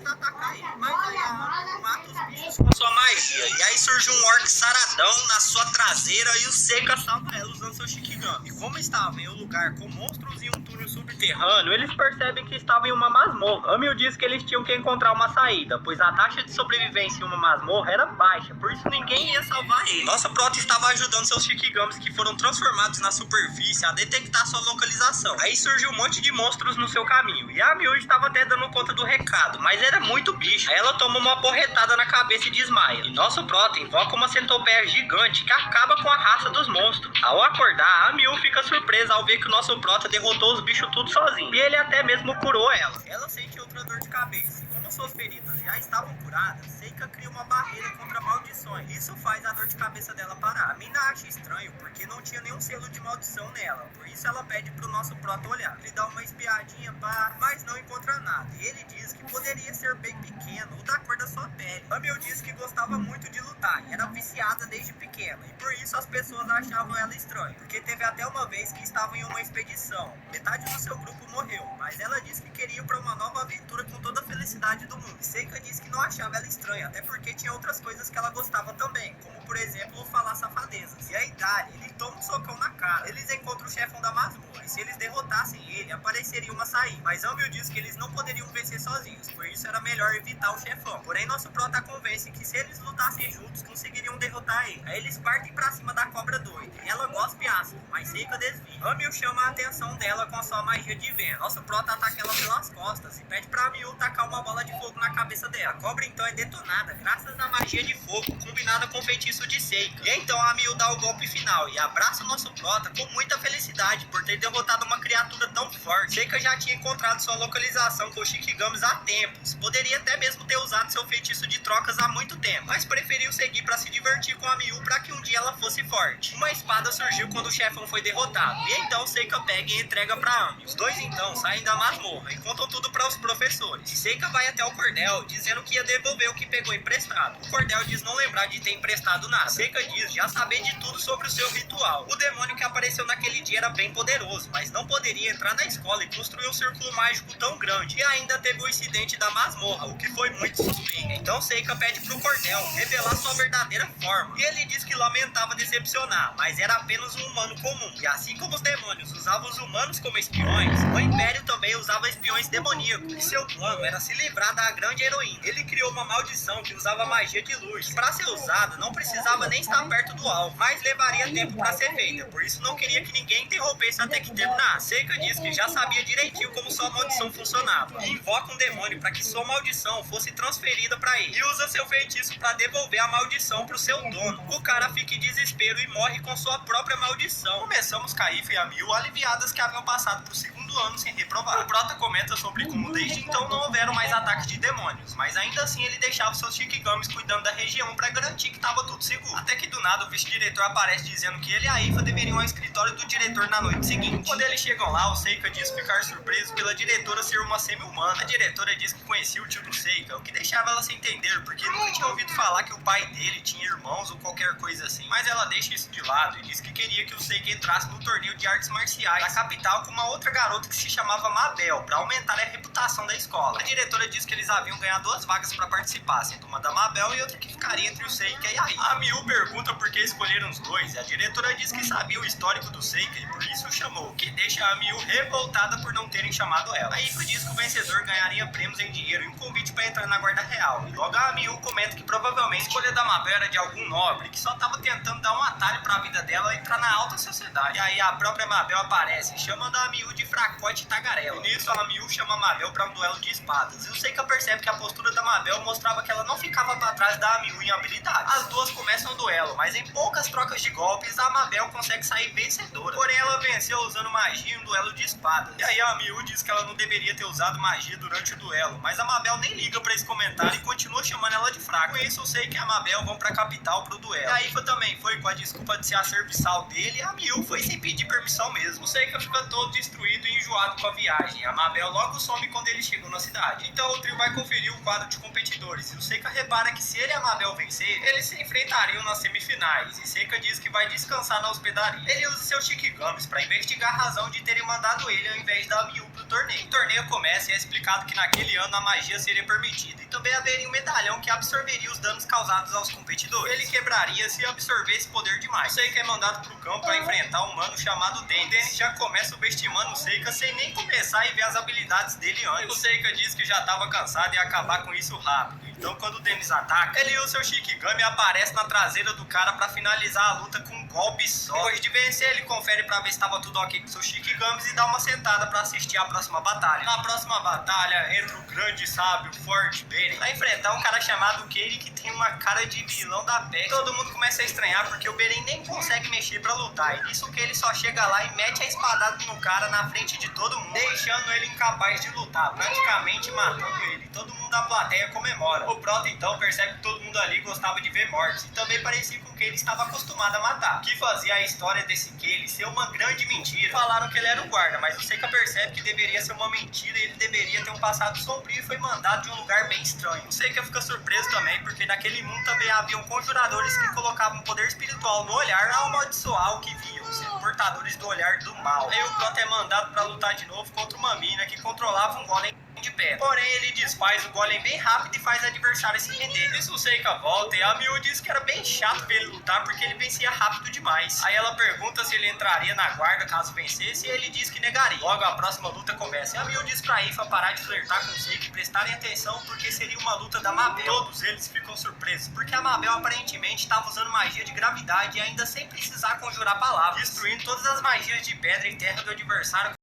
tentar atacar ele. Mas aí a Amy mata os bichos com sua magia. E aí surge um orc saradão na sua traseira e o Seika salva ela usando seu Shikigami. E como estavam em um lugar com monstros e um túnel subterrâneo, eles percebem que estavam em uma masmorra. Amil diz que eles tinham que encontrar uma saída, pois a taxa de sobrevivência em uma masmorra era baixa, por isso ninguém ia salvar ele. Nosso prota estava ajudando seus Shikigamis que foram transformados na superfície a detectar sua localização. Aí surgiu um monte de monstros no seu caminho, e a Amil estava até dando conta do recado, mas era muito bicho. Aí ela toma uma porretada na cabeça e desmaia. E nosso prota invoca uma centopeia gigante que acaba com a raça dos monstros. Ao acordar, a Amil fica surpresa ao ver que o nosso prota derrotou os bichos tudo sozinho. E ele até mesmo curou ela. Ela sente outra dor de cabeça. E como suas feridas já estavam curadas, Seika cria uma barreira contra maldições. Isso faz a dor de cabeça dela parar. A mina acha estranho porque não tinha nenhum selo de maldição nela. Por isso ela pede pro nosso prota olhar. Ele dá uma espiadinha, mas não encontra nada. E ele diz que poderia ser bem pequeno ou da cor da sua pele. Amil diz que gostava muito de lutar e era viciada desde pequena. E por isso as pessoas achavam ela estranha. Porque teve até uma vez que estavam em uma expedição. Metade do seu grupo morreu, mas ela disse que queria ir para uma nova aventura com toda a felicidade do mundo. E Seika disse que não achava ela estranha, até porque tinha outras coisas que ela gostava também, como por exemplo falar safadezas. E aí Dari, ele toma um socão na cara. Eles encontram o chefão da masmorra, e se eles derrotassem ele, apareceria uma saída. Mas Amil diz que eles não poderiam vencer sozinhos, por isso era melhor evitar o chefão. Porém, nosso prota convence que se eles lutassem juntos, conseguiriam derrotar ele. Aí eles partem pra cima da cobra doida, e ela gospe ácido, mas Seika desvia. Amil chama a atenção dela com a sua magia de vento. Nosso prota ataca ela pelas costas e pede pra Amil tacar uma bola de fogo na cabeça dela. A cobra então é detonada, graças à magia de fogo, combinada com o feitiço de Seika. E então a Amil dá o golpe final e abraça o nosso prota com muita felicidade por ter derrotado uma criatura tão forte. Seika já tinha encontrado sua localização com os Shikigamis há tempos. Poderia até mesmo ter usado seu feitiço de trocas há muito tempo, mas preferiu seguir pra se divertir com a Amil para que um dia ela fosse forte. Uma espada surgiu quando o chefão foi derrotado, e então Seika pega e entrega pra Amil. Os dois então saem da masmorra e contam tudo para os professores. E Seika vai até o Cordel dizendo que ia devolver o que pegou emprestado. O Cordel diz não lembrar de ter emprestado nada. Seika diz já saber de tudo sobre o seu ritual. O demônio que apareceu naquele dia era bem poderoso, mas não poderia entrar na escola e construir um círculo mágico tão grande. E ainda teve o incidente da masmorra, o que foi muito suspeito. Então Seika pede pro Cordel revelar sua verdadeira forma. E ele diz que lamentava decepcionar, mas era apenas um humano comum. E assim como os demônios usavam os humanos como espiões, o Império também usava espiões demoníacos. E seu plano era se livrar da grande heroína. Ele criou uma maldição que usava magia de luz. Para ser usada, não precisava nem estar perto do alvo, mas levaria tempo para ser feita. Por isso não queria que ninguém interrompesse até que terminasse. Seika diz que já sabia direitinho como sua maldição funcionava. E invoca um demônio para que sua maldição fosse transferida para ele. E usa seu feitiço para devolver a maldição pro seu dono. O cara fica em desespero e morre com sua própria maldição. Começamos Kaifa e Amil aliviadas que haviam passado pro segundo ano sem reprovar. O prota comenta sobre como desde então não houveram mais ataques de demônios, mas ainda assim ele deixava seus Shikigamis cuidando da região para garantir que estava tudo seguro. Até que do nada o vice-diretor aparece dizendo que ele e a Ifa deveriam ir ao escritório do diretor na noite seguinte. Quando eles chegam lá, o Seika diz ficar surpreso pela diretora ser uma semi-humana. A diretora diz que conhecia o tio do Seika, o que deixava ela sem entender, porque nunca tinha ouvido falar que o pai dele tinha irmãos ou qualquer coisa assim. Mas ela deixa isso de lado e diz que queria que o Seika entrasse no torneio de artes marciais da capital com uma outra garota que se chamava Mabel, para aumentar a reputação da escola. A diretora diz que eles haviam ganhado 2 vagas para participar, sendo uma da Mabel e outra que ficaria entre o Seika e a Ifa. A Miu pergunta por que escolheram os dois, e a diretora diz que sabia o histórico do Seika e por isso o chamou, o que deixa a Miu revoltada por não terem chamado ela. A Ifa diz que o vencedor ganharia prêmios em dinheiro e um convite para entrar na guarda real. E logo a Miu comenta que provavelmente a escolha da Mabel era de algum nobre que só estava tentando dar um atalho para a vida dela e entrar na alta sociedade. E aí a própria Mabel aparece, chamando a Miu de fracote e tagarela. E nisso a Miu chama a Mabel para um duelo de espadas. E o Seika percebe que a postura da Mabel mostrava que ela não ficava para trás da Miu em habilidade. As duas começam o duelo, mas em poucas trocas de golpes a Mabel consegue sair vencedora. Porém ela venceu usando magia em um duelo de espadas. E aí a Miu diz que ela não deveria ter usado magia durante o duelo, mas a Mabel nem liga para esse comentário e continua chamando ela de fraca. Com isso eu sei que a Mabel vão para a capital pro duelo. E a Ifa também foi com a desculpa de ser a serviçal dele, e a Miu foi sem pedir permissão mesmo. O Seika fica todo destruído e enjoado com a viagem. A Mabel logo some quando eles chegam na cidade. Então o trio vai conferir o quadro de competidores. E o Seika repara que se ele e a Mabel vencer, eles se enfrentariam nas semifinais. E Seika diz que vai descansar na hospedaria. Ele usa seus Shikigamis para investigar a razão de terem mandado ele ao invés da Miu pro torneio. O torneio começa e é explicado que naquele ano a magia seria permitida e também haveria um medalhão que absorveria os danos causados aos competidores. Ele quebraria se absorvesse poder demais. O Seika é mandado pro campo para enfrentar um mano chamado Dennis. Dennis já começa subestimando o Seika sem nem começar e ver as habilidades dele antes. O Seika diz que já estava cansado e ia acabar com isso rápido. Então quando o Dennis ataca, ele usa o seu Shikigami e aparece na traseira do cara para finalizar a luta com um golpe só. Depois de vencer, ele confere para ver se estava tudo ok com seus Shikigamis e dá uma sentada para assistir a próxima batalha. Na próxima batalha entra o grande sábio Forte Beren a enfrentar um cara chamado Kairi que tem uma cara de vilão da peste. Todo mundo começa a estranhar porque o Beren nem consegue mexer para lutar, e nisso que ele só chega lá e mete a espadada no cara na frente de todo mundo, deixando ele incapaz de lutar, praticamente matando ele. Todo mundo da plateia comemora. O Prota então percebe que todo mundo ali gostava de ver mortes e também parecia com que ele estava acostumado a matar, o que fazia a história desse Kairi ser uma grande mentira. Falaram que ele era o guarda, mas o Seika percebe que deveria ser uma mentira e ele deveria ter um passado sombrio e foi mandado de um lugar bem estranho. O Seika fica surpreso também porque naquele mundo também haviam conjuradores que colocavam poder espiritual no olhar a amaldiçoar o que viam, sendo portadores do olhar do mal. Aí o Prota é mandado para lutar de novo contra uma mina que controlava um golem de pedra. Porém, ele desfaz o golem bem rápido e faz o adversário se render. Isso o Seika volta e a Miu diz que era bem chato ver ele lutar porque ele vencia rápido demais. Aí ela pergunta se ele entraria na guarda caso vencesse e ele diz que negaria. Logo a próxima luta começa e a Miu diz pra Ifa parar de flertar com o Seika e prestarem atenção porque seria uma luta da Mabel. Todos eles ficam surpresos porque a Mabel aparentemente estava usando magia de gravidade e ainda sem precisar conjurar palavras, destruindo todas as magias de pedra e terra do adversário